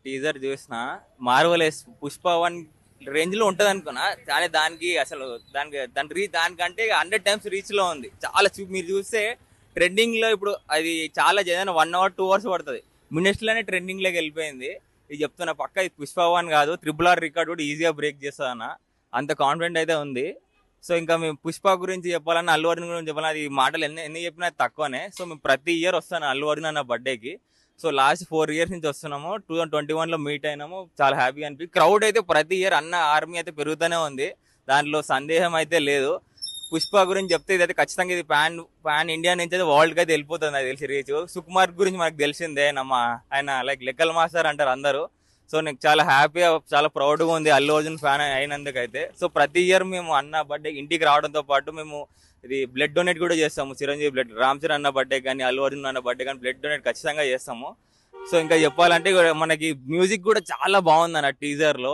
Teaser చూసిన marvellous Pushpa 1 range లో ఉంటది అనుకున్నా, కానీ దానికి అసలు దానికంటే 100 times రీచ్ లో ఉంది. చాలా మీరు చూస్తే ట్రెండింగ్ లో ఇప్పుడు అది చాలా 1 hour 2 hours పడుతుంది, మినిట్స్ లోనే ట్రెండింగ్ లోకి వెళ్ళిపోయింది. ఇది చెప్తున్నా పక్క ఇది పుష్ప 1 కాదు, RRR రికార్డ్ కూడా ఈజీగా బ్రేక్ చేస్తుంది అన్న, అంత కాన్ఫిడెంట్ అయితే ఉంది. సో ఇంకా మేము పుష్ప గురించి చెప్పాలన్నా, అల్లు అర్జున్ గురించి చెప్పాలన్నా, అది మాటలు ఎన్ని చెప్పినా తక్కువనే. సో మేము ప్రతి ఇయర్ వస్తాను అల్లు అర్జున్ అన్న బర్త్డేకి. సో లాస్ట్ 4 years నుంచి వస్తున్నాము. 2021 లో మీట్ అయినాము, చాలా హ్యాపీగా అనిపి. క్రౌడ్ అయితే ప్రతి ఇయర్ అన్న ఆర్మీ అయితే పెరుగుతూనే ఉంది, దాంట్లో సందేహం అయితే లేదు. పుష్ప గురించి చెప్తే ఇదైతే ఖచ్చితంగా ఇది పాన్ ఇండియా నుంచి అయితే వరల్డ్ కి అయితే వెళ్ళిపోతుంది నాకు తెలిసి రీచ్. సుకుమార్ గురించి మనకు తెలిసిందే, ఆయన లైక్ లెక్కల మాస్టర్ అంటారు అందరూ. సో నాకు చాలా హ్యాపీగా చాలా ప్రౌడ్గా ఉంది అల్లు అర్జున్ ఫ్యాన్ అయినందుకైతే. సో ప్రతి ఇయర్ మేము అన్న బర్త్డే ఇంటికి రావడంతో పాటు మేము ఇది బ్లడ్ డొనేట్ కూడా చేస్తాము. చిరంజీవి బ్లడ్, రామ్ చరణ్ అన్న బర్త్డే కానీ అల్లు అర్జున్ అన్న బర్త్డే కానీ బ్లడ్ డొనేట్ ఖచ్చితంగా చేస్తాము. సో ఇంకా చెప్పాలంటే మనకి మ్యూజిక్ కూడా చాలా బాగుంది అన్న టీజర్ లో.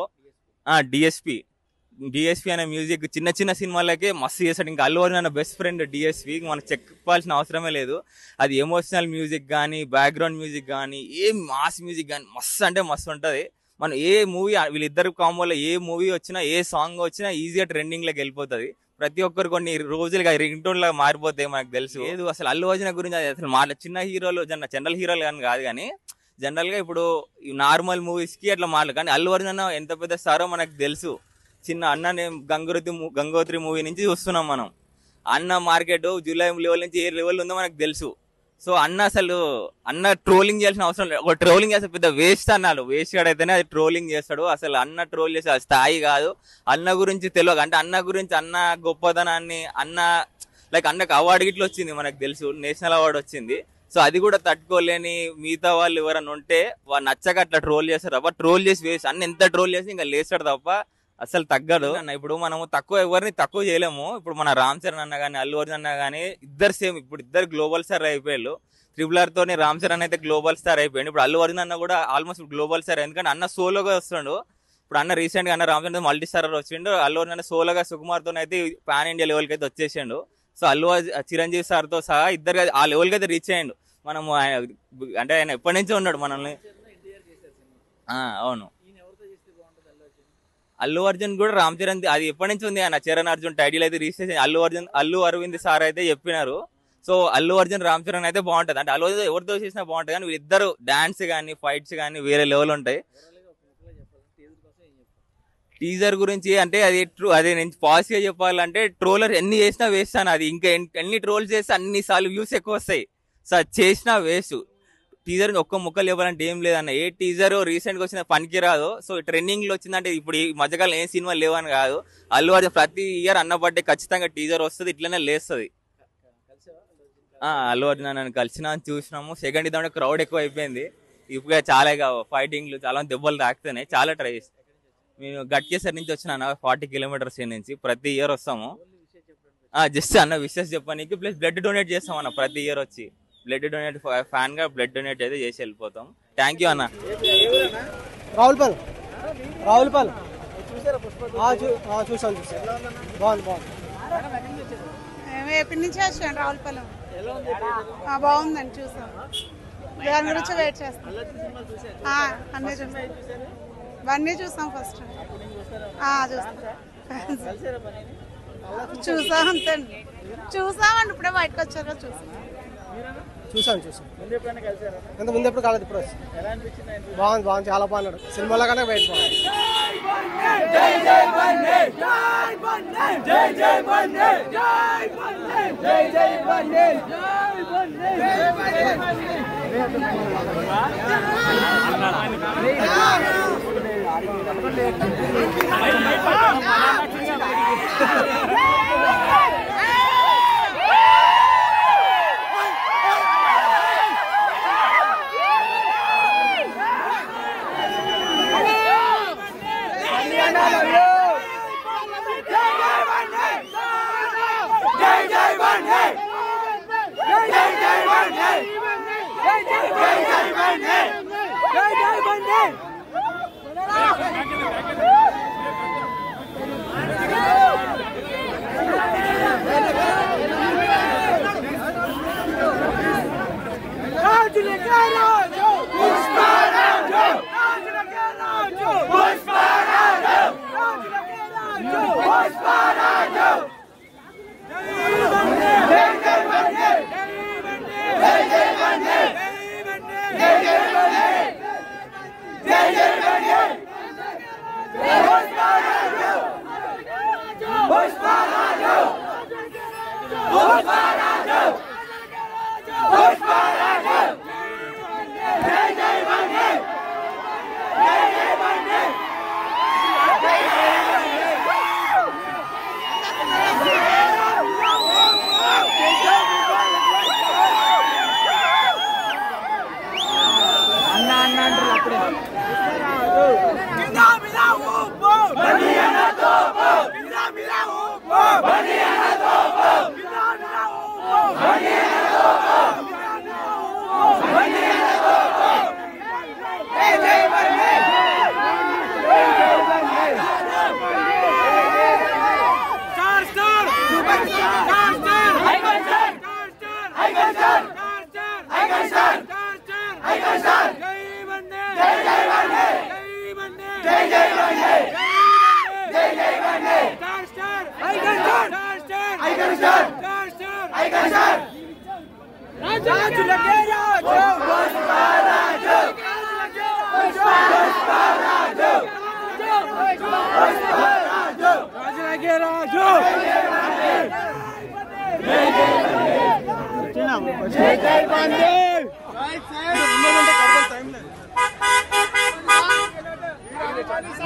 డిఎస్పి అనే మ్యూజిక్ చిన్న చిన్న సినిమాలకే మస్తు చేస్తాడు. ఇంకా అల్లు అర్జున్ అన్న బెస్ట్ ఫ్రెండ్ డిఎస్పి, మనకు చెప్పాల్సిన అవసరమే లేదు. అది ఎమోషనల్ మ్యూజిక్ కానీ, బ్యాక్గ్రౌండ్ మ్యూజిక్ కానీ, ఏ మాస్ మ్యూజిక్ కానీ మస్తు అంటే మస్తు ఉంటుంది. మనం ఏ మూవీ వీళ్ళిద్దరు కాంబోలో ఏ మూవీ వచ్చినా, ఏ సాంగ్ వచ్చినా ఈజీగా ట్రెండింగ్ లోకి వెళ్ళిపోతుంది. ప్రతి ఒక్కరు కొన్ని రోజులుగా రింగ్ టోన్ లాగా మారిపోతాయి మనకు తెలుసు. లేదు అసలు అల్లు అర్జున్ గురించి అసలు చిన్న హీరోలు జనరల్ హీరోలు కానీ కాదు, కానీ జనరల్ గా ఇప్పుడు నార్మల్ మూవీస్ కి అట్లా కానీ అల్లు అర్జున్ ఎంత పెద్ద స్టారో మనకు తెలుసు. చిన్న అన్న గంగోత్రి మూవీ నుంచి చూస్తున్నాం మనం. అన్న మార్కెట్ జూలై లెవెల్ నుంచి ఏ లెవెల్ ఉందో మనకు తెలుసు. సో అన్న ట్రోలింగ్ చేయాల్సిన అవసరం లేదు. ఒక ట్రోలింగ్ చేస్తే పెద్ద వేస్ట్ అన్నాడు, వేస్ట్ అయితేనే అది ట్రోలింగ్ చేస్తాడు. అసలు అన్న ట్రోల్ చేసే స్థాయి కాదు. అన్న గురించి తెలియదు అంటే అన్న గురించి అన్న గొప్పతనాన్ని అన్నకు అవార్డు గిట్ల వచ్చింది మనకు తెలుసు, నేషనల్ అవార్డు వచ్చింది. సో అది కూడా తట్టుకోలేని మిగతా వాళ్ళు ఎవరైనా ఉంటే వాళ్ళు నచ్చక అట్లా ట్రోల్ చేస్తారు తప్ప, ట్రోల్ చేసి వేస్ట్. అన్న ఎంత ట్రోల్ చేసి ఇంకా లేస్తాడు తప్ప అసలు తగ్గడు అన్న. ఇప్పుడు మనము ఎవరిని తక్కువ చేయలేము. ఇప్పుడు మన రామ్ చరణ్ అన్న కానీ, అల్లు అర్జున్ అన్న కానీ ఇద్దరు సేమ్. ఇప్పుడు ఇద్దరు గ్లోబల్ స్టార్ అయిపోయారు. RRR తోనే రామ్ చరణ్ అయితే గ్లోబల్ స్టార్ అయిపోయింది. ఇప్పుడు అల్లు అర్జున్ అన్న కూడా ఆల్మోస్ట్ గ్లోబల్ స్టార్. ఎందుకంటే అన్న సోలోగా వస్తున్నాడు. ఇప్పుడు అన్న రీసెంట్ గా అన్న రామ్ చరణ్ మల్టీ స్టారర్ వచ్చిండు. అల్లు అర్జున్ అన్న సోలోగా సుకుమార్ తో అయితే పాన్ ఇండియా లెవెల్ కి అయితే వచ్చేసిండు. సో చిరంజీవి సార్ తో సహా ఇద్దరు ఆ లెవెల్ కి అయితే రీచ్ అయ్యిండు. మనము అంటే ఆయన ఎప్పటి నుంచో ఉన్నాడు మనల్ని. అవును, అల్లు అర్జున్ కూడా రామ్ చరణ్ అది ఎప్పటి నుంచి ఉంది. ఆయన చరణ్ అర్జున్ టైటిల్ అయితే రిజిస్ట్రేషన్ అల్లు అరవింద్ సార్ అయితే చెప్పినారు. సో అల్లు అర్జున్ రామ్ చరణ్ అయితే బాగుంటది. అంటే అల్లు అర్జున్ ఎవరితో చేసినా బాగుంటది, కానీ వీళ్ళిద్దరు డాన్స్ కానీ ఫైట్స్ కానీ వేరే లెవెల్ ఉంటాయి. టీజర్ గురించి అంటే అది నేను పాజిటివ్ గా చెప్పాలంటే ట్రోలర్ ఎన్ని చేసినా వేస్ట్ అని. అది ఇంకా ఎన్ని ట్రోల్స్ చేస్తే అన్ని సార్లు వ్యూస్ ఎక్కువ వస్తాయి. సో అది చేసినా వేస్ట్. టీజర్ ఒక్క ముక్కలు ఇవ్వాలంటే ఏం లేదన్న. ఏ టీజర్ రీసెంట్ గా వచ్చిన పనికి రాదు. సో ట్రెండింగ్ లో వచ్చిందంటే ఇప్పుడు ఈ మధ్యకాలం ఏ సినిమా లేవని కాదు. అల్లు అర్జున్ ప్రతి ఇయర్ అన్న బర్త్డే ఖచ్చితంగా టీజర్ వస్తుంది, ఇట్లనే లేస్తుంది. అల్లు అర్జున్ నన్ను కలిసినా చూసినాము. సెకండ్ ఇద్దామంటే క్రౌడ్ ఎక్కువ అయిపోయింది. ఇప్పుడు చాలా ఫైటింగ్లు చాలా దెబ్బలు తాకుతున్నాయి. చాలా ట్రై చేస్తాను. మేము గట్కేసరి నుంచి వచ్చిన 40 కిలోమీటర్స్ నుంచి ప్రతి ఇయర్ వస్తాము. జస్ట్ అన్న విషెస్ చెప్పడానికి, ప్లస్ బ్లడ్ డొనేట్ చేస్తాం అన్న ప్రతి ఇయర్ వచ్చి. బ్లడ్ డొనేట్ ఫ్యాన్ గా బ్లడ్ డొనేట్ అయితే చేసి వెళ్ళిపోతాం. థ్యాంక్ యూ అన్న. రావులపల్ చూసాను. బాగుంది. ఎప్పటి నుంచి వచ్చాను రావులపల్లి. బాగుందండి, చూసాం. దాని గురించి వెయిట్ చేస్తాం. అన్నీ చూసాం ఫస్ట్. చూసాం అంతేండి. చూసామండి, ఇప్పుడే బయటకు వచ్చాక చూసాం. ఎంత ముందు ఎప్పుడు కాలేదు, ఇప్పుడు బాగుంది. చాలా బాగున్నాడు. సినిమాలో కన్నా బయట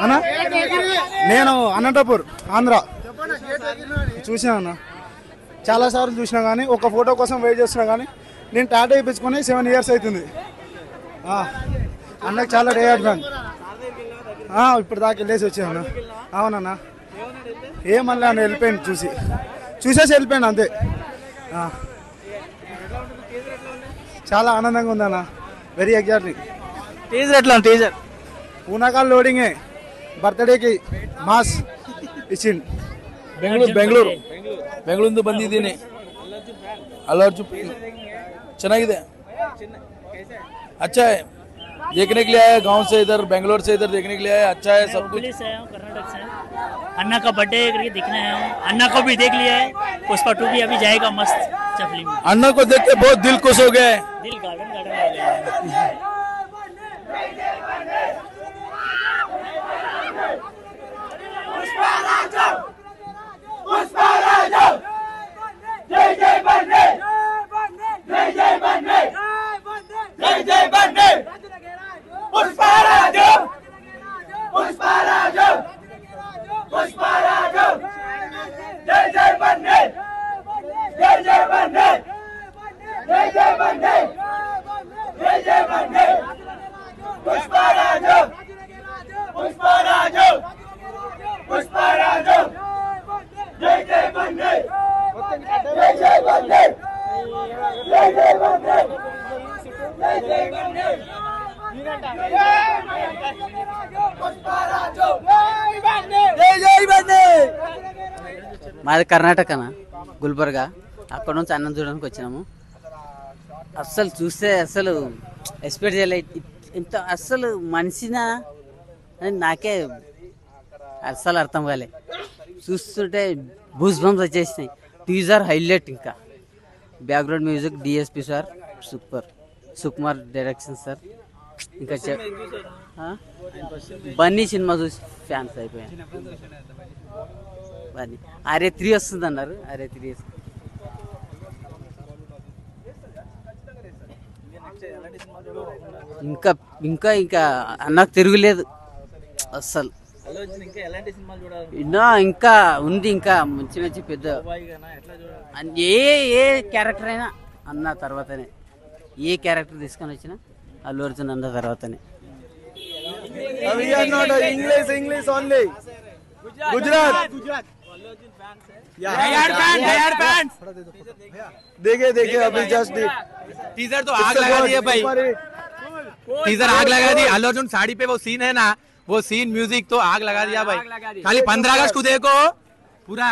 అన్న నేను అనంతపూర్ ఆంధ్ర చూసినా అన్న చాలాసార్లు చూసినా కానీ ఒక ఫోటో కోసం వెయిట్ చేస్తున్నా కానీ నేను టాటా ఇప్పించుకొని 7 years అవుతుంది. అన్నకు చాలా డే ఫ్యాన్. ఇప్పుడు దాకా వెళ్ళేసి వచ్చాను. అవునన్నా ఏమన్నా అన్న వెళ్ళిపోయాను చూసేసి వెళ్ళిపోయాను అంతే. చాలా ఆనందంగా ఉందన్న. Very exactly. టీజర్ ఎట్లా టీజర్ పూనాకాల్ లోడింగే బర్త్డేకి ಮಾಸ್ ಇಚ್ಚಿನ್ ಬೆಂಗಳೂರಿಂದ ಬಂದಿದ್ದೀನಿ. ಅಲ್ಲು ಅರ್ಜುನ್ ಚೆನ್ನಾಗಿದೆ. अच्छा है देखने के लिए आया. गांव से इधर बेंगलोर से इधर देखने के लिए आया. अच्छा है सब कुछ. कर्नाटक से अन्ना का बर्थडे दिखना है. अन्ना को भी देख लिया है. पुष्पा 2 भी अभी जाएगा मस्त चपली में. अन्ना को देख के बहुत दिल खुश हो गया है. दिल गार्डन गार्डन हो गया. మాది కర్ణాటకనా గుల్బర్గా. అక్కడ నుంచి అన్నం చూడడానికి వచ్చినాము. అస్సలు చూస్తే అసలు ఎక్స్పెక్ట్ చేయలే ఇంత అస్సలు మనిషినా అని నాకే అస్సలు అర్థం కాలే. చూస్తుంటే బూస్ బంప్స్ వచ్చేసినాయి. Teaser highlight. ఇంకా background music DSP sir super. Sukumar direction sir. ఇంకా బన్నీ సినిమా చూసి ఫ్యాన్స్ అయిపోయాను. బన్నీ ఆర్య 3 వస్తుంది అన్నారు. ఆర్య 3 ఇంకా ఇంకా ఇంకా నాకు తిరుగులేదు అస్సలు. ఇంకా ఉంది. ఇంకా మంచి మంచి పెద్ద ఏ క్యారెక్టర్ అయినా అన్న తర్వాతనే. ఏ క్యారెక్టర్ తీసుకొని వచ్చినా అల్లు అర్జున్ అన్న తర్వాతనే. English only. గుజరాత్ देखे अभी जस्ट टीजर तो आग लगा दी है भाई. टीजर आग लगा दी. अल्लू अर्जुन साड़ी पे वो सीन है ना, वो सीन म्यूजिक तो आग लगा दिया भाई. खाली 15 अगस्त को देखो पूरा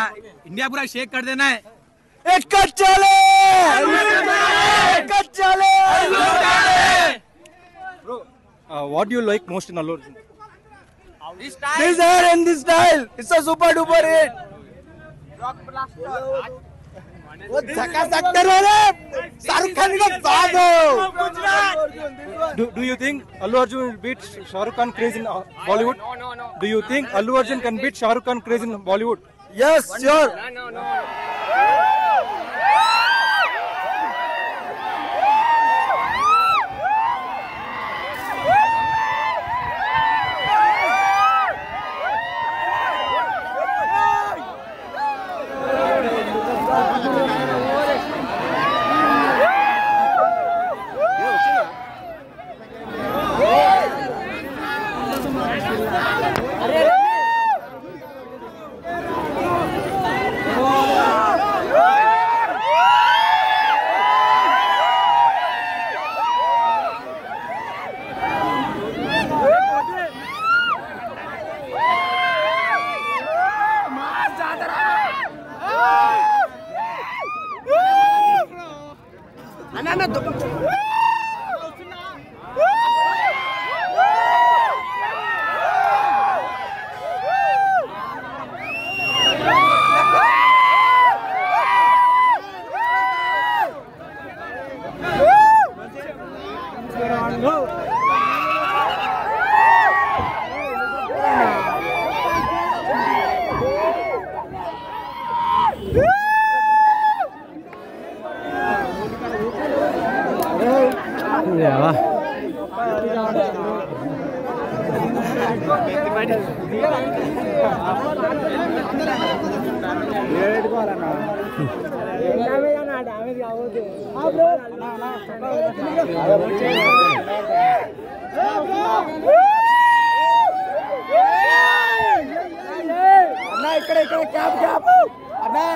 इंडिया पूरा शेक कर देना है. what do you like most in Allu Arjun? this hair and this style. It's a super duper hit. वो झकाझक करो रे शाहरुख खान का बात हो. Do you think Allu Arjun will beat Shah Rukh Khan craze in Bollywood? No. Do you think Allu Arjun can beat Shah Rukh Khan craze in Bollywood? Yes, sure. No. ఇక్కడ cap అన్నా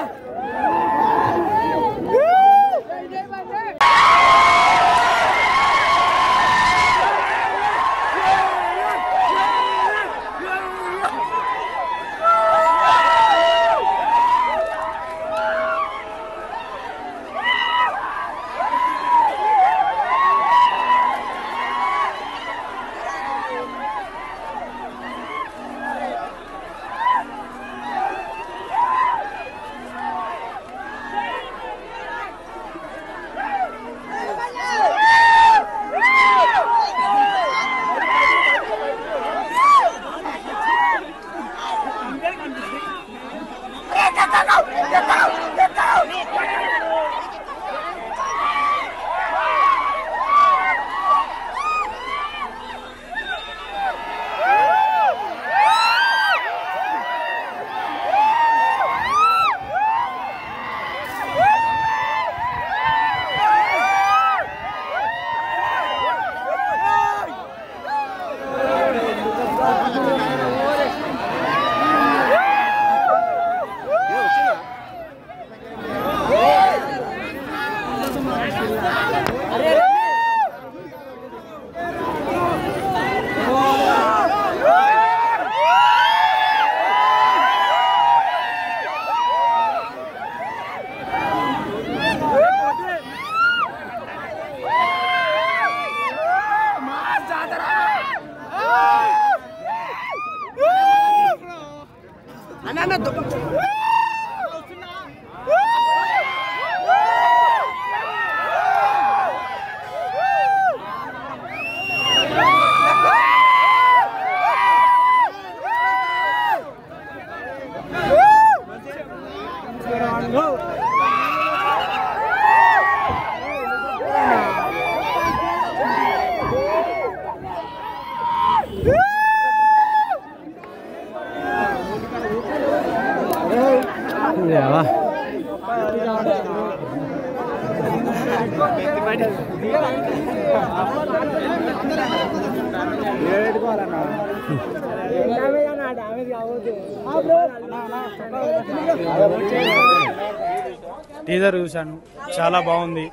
teaser చూశాను, చాలా బాగుంది.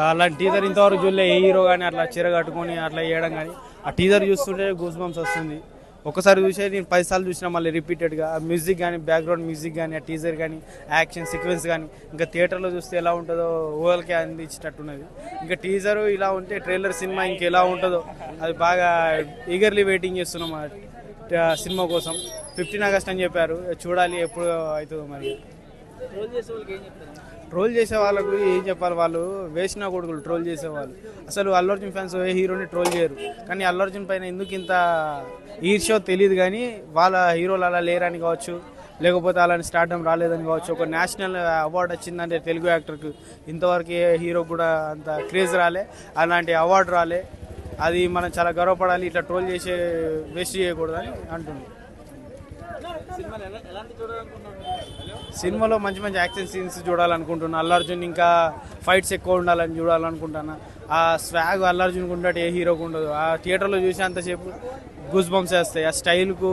అలాంటి teaser ఇంతవరకు చూడలే. ఏ hero కానీ అట్లా చీర కట్టుకొని అట్లా వేయడం కానీ ఆ టీజర్ చూస్తుంటే గూస్ బంప్స్ వస్తుంది. ఒకసారి చూసే నేను 10 సార్లు చూసినా మళ్ళీ రిపీటెడ్గా. మ్యూజిక్ కానీ, బ్యాక్గ్రౌండ్ మ్యూజిక్ కానీ, ఆ టీజర్ కానీ, యాక్షన్ సీక్వెన్స్ కానీ ఇంకా థియేటర్లో చూస్తే ఎలా ఉంటుందో ఓవల్కే అందించేటట్టున్నది. ఇంకా టీజరు ఇలా ఉంటే ట్రైలర్ సినిమా ఇంకెలా ఉంటుందో అది బాగా ఈగర్లీ వెయిటింగ్ చేస్తున్నాం సినిమా కోసం. 15 ఆగస్ట్ అని చెప్పారు, చూడాలి ఎప్పుడు అవుతుందో. మరి ట్రోల్ చేసే వాళ్ళకు ఏం చెప్పాలి, వాళ్ళు వేసిన కొడుకులు ట్రోల్ చేసేవాళ్ళు. అసలు అల్లు అర్జున్ ఫ్యాన్స్ ఏ హీరోని ట్రోల్ చేయరు, కానీ అల్లు అర్జున్ పైన ఎందుకు ఇంత ఈర్ష్యో తెలియదు. కానీ వాళ్ళ హీరోలు అలా లేరని కావచ్చు, లేకపోతే అలాంటి స్టార్డమ్ రాలేదని కావచ్చు. ఒక నేషనల్ అవార్డు వచ్చిందంటే తెలుగు యాక్టర్కి ఇంతవరకు ఏ హీరో కూడా అంత క్రేజ్ రాలే, అలాంటి అవార్డు రాలే. అది మనం చాలా గర్వపడాలి. ఇట్లా ట్రోల్ చేసే వేస్ట్ చేయకూడదని అంటుంది. సినిమాలో మంచి మంచి యాక్షన్ సీన్స్ చూడాలనుకుంటున్నా. అల్లు అర్జున్ ఇంకా ఫైట్స్ ఎక్కువ ఉండాలని చూడాలనుకుంటున్నా. ఆ స్వాగ్ అల్లు అర్జున్కి ఉన్నట్టు ఏ హీరోకి ఉండదు. ఆ థియేటర్లో చూసేంతసేపు గూస్ బంప్స్ వేస్తాయి. ఆ స్టైల్కు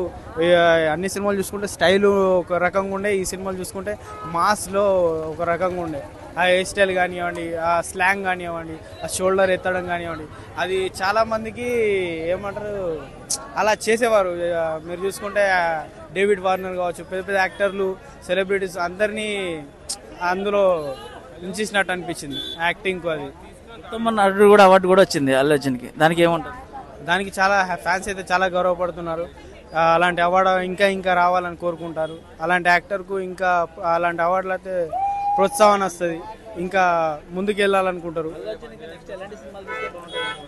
అన్ని సినిమాలు చూసుకుంటే స్టైలు ఒక రకంగా ఉండే, ఈ సినిమాలు చూసుకుంటే మాస్లో ఒక రకంగా ఉండే. ఆ హెయిర్ స్టైల్ కానివ్వండి, ఆ స్లాంగ్ కానివ్వండి, ఆ షోల్డర్ ఎత్తడం కానివ్వండి, అది చాలామందికి ఏమంటారు అలా చేసేవారు. మీరు చూసుకుంటే డేవిడ్ వార్నర్ కావచ్చు, పెద్ద పెద్ద యాక్టర్లు, సెలబ్రిటీస్ అందరినీ అందులో ఉంచేసినట్టు అనిపించింది యాక్టింగ్కు. అది ఉత్తమ నటుడు కూడా అవార్డు కూడా వచ్చింది అల్లు అర్జున్కి. దానికి ఏముంటుంది? దానికి చాలా ఫ్యాన్స్ అయితే చాలా గౌరవపడుతున్నారు. అలాంటి అవార్డు ఇంకా ఇంకా రావాలని కోరుకుంటారు. అలాంటి యాక్టర్కు ఇంకా అలాంటి అవార్డులు అయితే ప్రోత్సాహం వస్తుంది, ఇంకా ముందుకు వెళ్ళాలనుకుంటారు.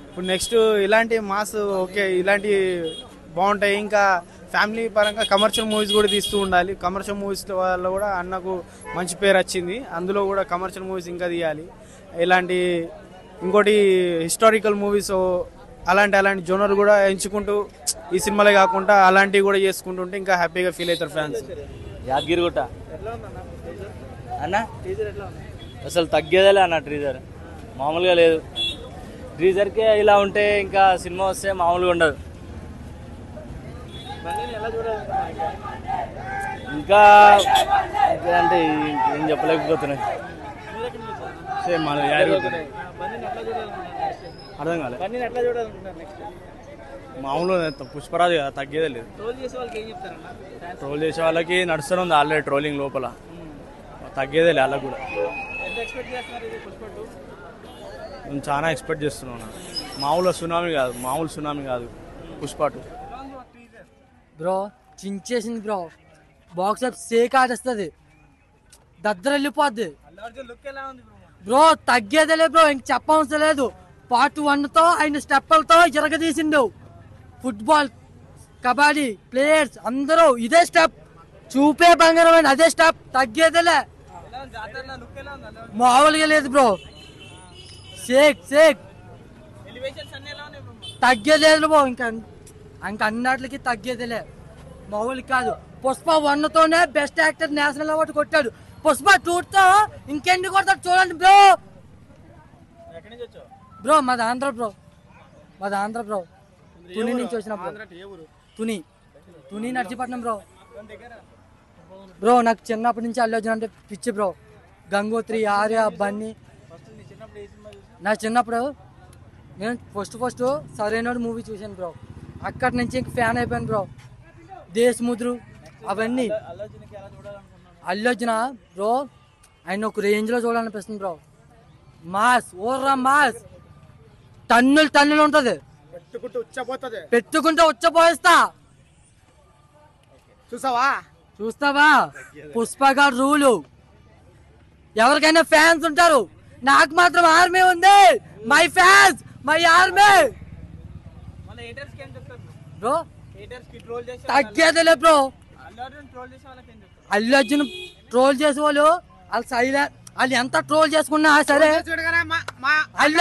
ఇప్పుడు నెక్స్ట్ ఇలాంటి మాస్ ఓకే, ఇలాంటి బాగుంటాయి. ఇంకా ఫ్యామిలీ పరంగా కమర్షియల్ మూవీస్ కూడా తీస్తూ ఉండాలి. కమర్షియల్ మూవీస్ వల్ల కూడా అన్నకు మంచి పేరు వచ్చింది, అందులో కూడా కమర్షియల్ మూవీస్ ఇంకా తీయాలి. ఇలాంటి ఇంకోటి హిస్టారికల్ మూవీస్ అలాంటి జోనర్ కూడా ఎంచుకుంటూ ఈ సినిమాలే కాకుండా అలాంటివి కూడా చేసుకుంటుంటే ఇంకా హ్యాపీగా ఫీల్ అవుతారు ఫ్యాన్స్. యాదగిరిగుట్ట అన్న అసలు తగ్గేదేలే అన్న ట్రీజర్ మామూలుగా లేదు. ట్రీజర్కే ఇలా ఉంటే ఇంకా సినిమా వస్తే మామూలుగా ఉండదు. ఇంకా అంటే ఏం చెప్పలేకపోతున్నాయి. సేమ్ మన అర్థం కాలేదు. మామూలుగా పుష్పరాజు కదా, తగ్గేదే లేదు. ట్రోల్ చేసే వాళ్ళకి నడుస్తూనే ఉంది ఆల్రెడీ ట్రోలింగ్ లోపల, తగ్గేదే లేదు వాళ్ళకి కూడా. నేను చాలా ఎక్స్పెక్ట్ చేస్తున్నాను. మామూలు సునామీ కాదు పుష్ప 2. బ్రో చించేసింది బ్రో, బాక్స్ ఆఫ్ సేక్ ఆడేస్తుంది, దద్దర వెళ్ళిపోద్ది బ్రో. తగ్గేదేలే బ్రో, ఇంక చెప్పవలసిన లేదు. పార్ట్ 1తో ఆయన స్టెప్పులతో జరగదీసిండు. ఫుట్బాల్ కబడ్డీ ప్లేయర్స్ అందరూ ఇదే స్టెప్ చూపే బంగారమైన అదే స్టెప్, తగ్గేదేలే. మామూలుగా లేదు బ్రో. సేక్ తగ్గేదేలే బ్రో, ఇంకా అన్నిటికి తగ్గేదేలే, మామూలు కాదు. పుష్ప 1తోనే బెస్ట్ యాక్టర్ నేషనల్ అవార్డు కొట్టాడు. పుష్ప 2తో ఇంకెన్ని కొడతాడు చూడండి బ్రో. బ్రో మాది ఆంధ్ర బ్రో, తుని నుంచి వచ్చిన తుని నర్సీపట్నం బ్రో. బ్రో నాకు చిన్నప్పటి నుంచి అల్లు అర్జున్ అంటే పిచ్చి బ్రో. గంగోత్రి, ఆర్య, బన్నీ. నా చిన్నప్పుడు నేను ఫస్ట్ సరైనోడు మూవీ చూశాను బ్రో. అక్కడి నుంచి ఇంక ఫ్యాన్ అయిపోయాను బ్రో. దేశముద్రు అవన్నీ. అల్లు అర్జున్ బ్రో ఆయన ఒక రేంజ్లో చూడాలనిపిస్తుంది బ్రో. మాస్ మాస్ టన్నులు ఉంటుంది, పెట్టుకుంటే ఉచ్చపోయిస్తా. చూస్తావా పుష్పగా రూలు. ఎవరికైనా ఫ్యాన్స్ ఉంటారు, నాకు మాత్రం ఆర్మీ ఉంది. My fans, my army bro. తగ్గేదిలే బ్రో. అల్లు అర్జున్ ట్రోల్ చేసే వాళ్ళు సైలెంట్, వాళ్ళు ఎంత ట్రోల్ చేసుకున్నా సరే. అల్లు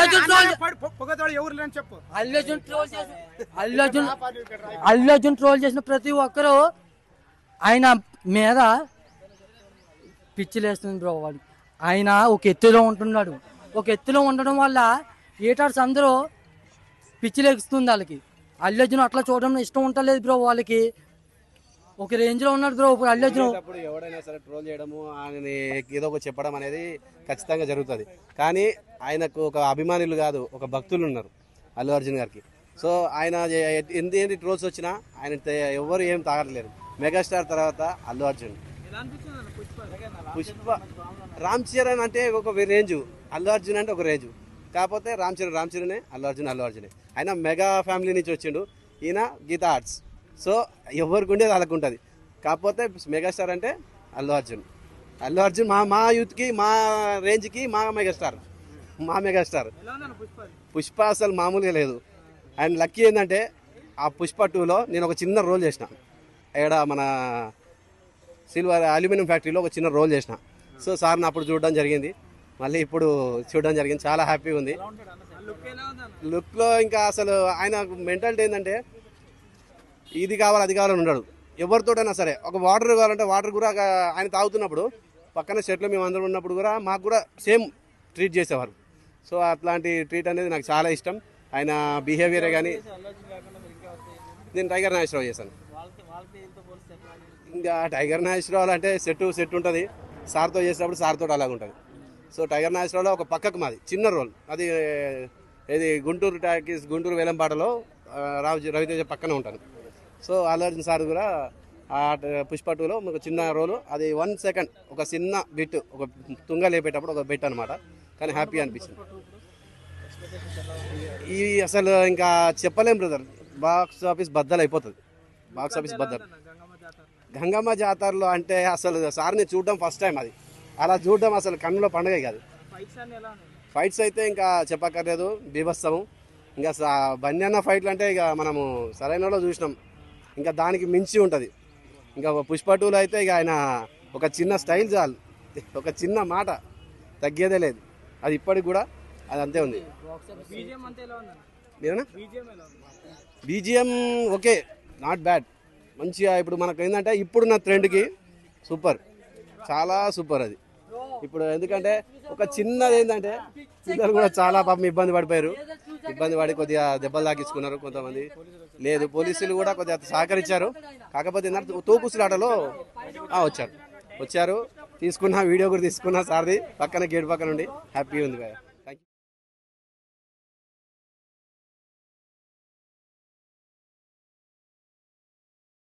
అర్జున్ ట్రోల్ చేసిన ప్రతి ఒక్కరు ఆయన మీద పిచ్చిలేస్తుంది బ్రో. వాడు ఆయన ఒక ఎత్తులో ఉంటున్నాడు. ఒక ఎత్తులో ఉండడం వల్ల ఏటార్స్ అందరూ పిచ్చిలేస్తుంది వాళ్ళకి. అల్లు అర్జున్ అట్లా చూడడం ఇష్టం ఉండలేదు బ్రో వాళ్ళకి. ఒక రేంజ్ లో ఉన్నాడు బ్రో ఇప్పుడు అల్లు అర్జున్. ఎవడైనా సరే ట్రోల్ చేయడము, ఆయన ఏదో ఒక చెప్పడం అనేది ఖచ్చితంగా జరుగుతుంది. కానీ ఆయనకు ఒక అభిమానులు కాదు, ఒక భక్తులు ఉన్నారు అల్లు అర్జున్ గారికి. సో ఆయన ఎన్ని ట్రోల్స్ వచ్చినా ఆయన ఎవరు ఏం తాగట్లేరు. మెగాస్టార్ తర్వాత అల్లు అర్జున్. పుష్ప రామ్ చరణ్ అంటే ఒక రేంజు, అల్లు అర్జున్ అంటే ఒక రేంజు. కాకపోతే రామ్ చరణే, అల్లు అర్జునే. ఆయన మెగా ఫ్యామిలీ నుంచి వచ్చిండు. ఈయన గీతా ఆర్ట్స్. సో ఎవరికి ఉండేది వాళ్ళకు ఉంటుంది. కాకపోతే మెగాస్టార్ అంటే అల్లు అర్జున్ మా యూత్కి, మా రేంజ్కి మా మెగాస్టార్. పుష్ప అసలు మామూలుగా లేదు. అండ్ లక్కీ ఏంటంటే ఆ పుష్ప 2లో నేను ఒక చిన్న రోల్ చేసిన. ఇక్కడ మన సిల్వర్ అల్యూమినియం ఫ్యాక్టరీలో ఒక చిన్న రోల్ చేసిన. సో సార్ని అప్పుడు చూడడం జరిగింది, మళ్ళీ ఇప్పుడు చూడడం జరిగింది. చాలా హ్యాపీగా ఉంది. లుక్లో ఇంకా అసలు ఆయన మెంటాలిటీ ఏంటంటే ఇది కావాలి అది కావాలని ఉండడు. ఎవరితోటైనా సరే ఒక వాటర్ కావాలంటే వాటర్ కూడా ఆయన తాగుతున్నప్పుడు పక్కన షెట్లో మేము అందరం ఉన్నప్పుడు కూడా మాకు కూడా సేమ్ ట్రీట్ చేసేవారు. సో అట్లాంటి ట్రీట్ అనేది నాకు చాలా ఇష్టం. ఆయన బిహేవియరే కానీ. నేను టైగర్ నాగేశ్వరరావు చేశాను. ఇంకా టైగర్ నాగేశ్వరరావు అంటే సెట్ ఉంటుంది. సార్తో చేసినప్పుడు సార్తో అలాగ ఉంటుంది. సో టైగర్ నాగేశ్వరరావులో ఒక పక్కకు మాది చిన్న రోల్, అది ఇది గుంటూరు టాకీస్, గుంటూరు వేలంపాటలో రవితేజ పక్కన ఉంటాను. సో అల్లు అర్జున్ సార్ కూడా ఆ పుష్ప 2లో ఒక చిన్న రోలు, అది 1 సెకండ్ ఒక చిన్న బిట్, ఒక తుంగ లేపేటప్పుడు ఒక బిట్ అనమాట. కానీ హ్యాపీ అనిపించింది. ఈ అసలు ఇంకా చెప్పలేం బ్రదర్, బాక్స్ ఆఫీస్ బద్దలు అయిపోతుంది. బాక్స్ ఆఫీస్ బద్దలు. గంగమ్మ జాతరలో అంటే అసలు సార్ని చూడడం ఫస్ట్ టైం. అది అలా చూడడం అసలు కన్నులో పండుగ కాదు. ఫైట్స్ అయితే ఇంకా చెప్పక్కర్లేదు, బీభత్సము. ఇంకా బన్యన్న ఫైట్లు అంటే ఇక మనము సరైనలో చూసినాం. ఇంకా దానికి మించి ఉంటుంది. ఇంకా పుష్ప 2లో అయితే ఇక ఆయన ఒక చిన్న స్టైల్ చాలు, ఒక చిన్న మాట తగ్గేదే లేదు. అది ఇప్పటికి కూడా అది అంతే ఉంది. బీజిఎం ఓకే, నాట్ బ్యాడ్, మంచిగా ఇప్పుడు మనకు ఏంటంటే ఇప్పుడున్న ట్రెండ్కి సూపర్, చాలా సూపర్ అది. ఇప్పుడు ఎందుకంటే ఒక చిన్నది ఏంటంటే పిల్లలు కూడా చాలా పాపం ఇబ్బంది పడిపోయారు, ఇబ్బంది పడి కొద్దిగా దెబ్బలు తాకించుకున్నారు కొంతమంది. లేదు పోలీసులు కూడా కొద్దిగా సహకరించారు. కాకపోతే ఏంటంటే తోపుసులాటలో వచ్చారు తీసుకున్న వీడియో కూడా తీసుకున్న సార్ది పక్కన గేట్ పక్కన ఉండి హ్యాపీ ఉంది.